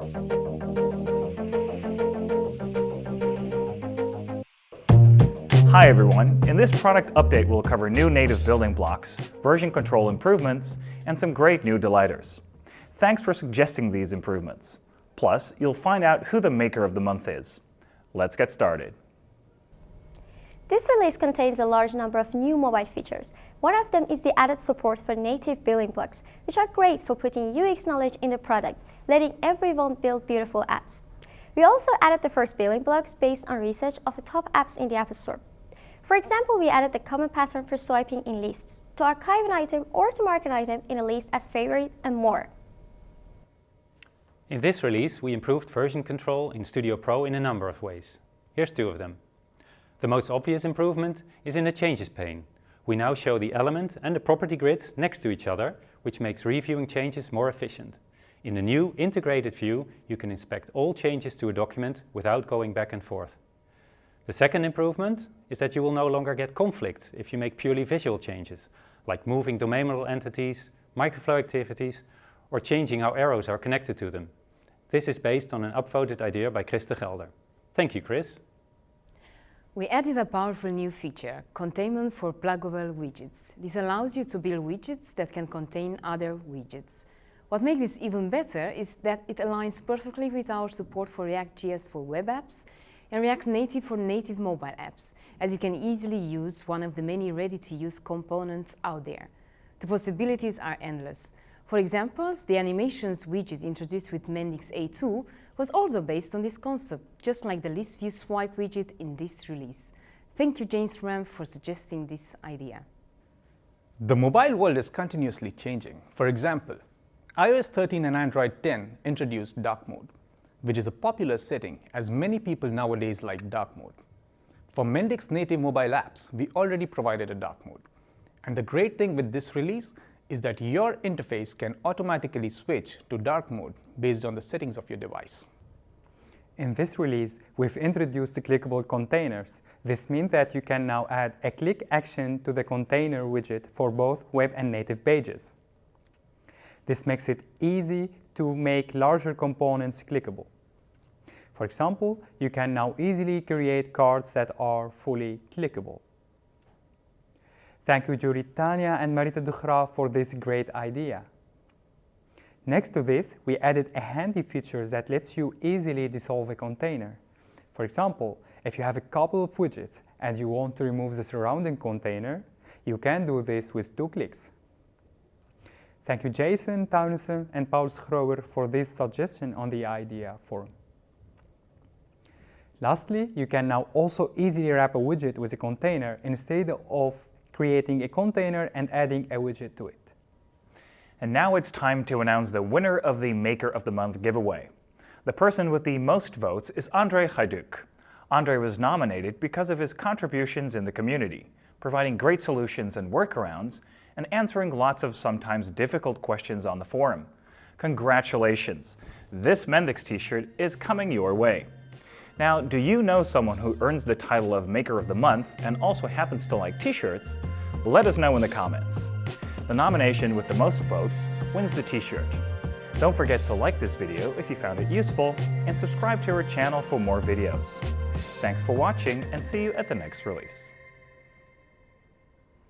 Hi everyone, in this product update we'll cover new native building blocks, version control improvements, and some great new delighters. Thanks for suggesting these improvements. Plus, you'll find out who the Maker of the Month is. Let's get started. This release contains a large number of new mobile features. One of them is the added support for native building blocks, which are great for putting UX knowledge in the product, letting everyone build beautiful apps. We also added the first building blocks based on research of the top apps in the App Store. For example, we added the common pattern for swiping in lists, to archive an item or to mark an item in a list as favorite, and more. In this release, we improved version control in Studio Pro in a number of ways. Here's two of them. The most obvious improvement is in the Changes pane. We now show the element and the property grid next to each other, which makes reviewing changes more efficient. In the new integrated view, you can inspect all changes to a document without going back and forth. The second improvement is that you will no longer get conflict if you make purely visual changes, like moving domain model entities, microflow activities, or changing how arrows are connected to them. This is based on an upvoted idea by Chris de Gelder. Thank you, Chris. We added a powerful new feature, Containment for pluggable widgets. This allows you to build widgets that can contain other widgets. What makes this even better is that it aligns perfectly with our support for React.js for web apps and React Native for native mobile apps, as you can easily use one of the many ready-to-use components out there. The possibilities are endless. For example, the animations widget introduced with Mendix A2 was also based on this concept, just like the list view swipe widget in this release. Thank you, James Ram, for suggesting this idea. The mobile world is continuously changing. For example, iOS 13 and Android 10 introduced dark mode, which is a popular setting as many people nowadays like dark mode. For Mendix native mobile apps, we already provided a dark mode. And the great thing with this release is that your interface can automatically switch to dark mode based on the settings of your device. In this release, we've introduced the clickable containers. This means that you can now add a click action to the container widget for both web and native pages. This makes it easy to make larger components clickable. For example, you can now easily create cards that are fully clickable. Thank you, Jury Tanya and Marita de Graaf, for this great idea. Next to this, we added a handy feature that lets you easily dissolve a container. For example, if you have a couple of widgets and you want to remove the surrounding container, you can do this with 2 clicks. Thank you, Jason Teunissen and Paul Schroer, for this suggestion on the idea forum. Lastly, you can now also easily wrap a widget with a container instead of creating a container and adding a widget to it. And now it's time to announce the winner of the Maker of the Month giveaway. The person with the most votes is André Hajduk. André was nominated because of his contributions in the community, providing great solutions and workarounds, and answering lots of sometimes difficult questions on the forum. Congratulations! This Mendix t-shirt is coming your way. Now, do you know someone who earns the title of Maker of the Month and also happens to like t-shirts? Let us know in the comments. The nomination with the most votes wins the t-shirt. Don't forget to like this video if you found it useful and subscribe to our channel for more videos. Thanks for watching and see you at the next release.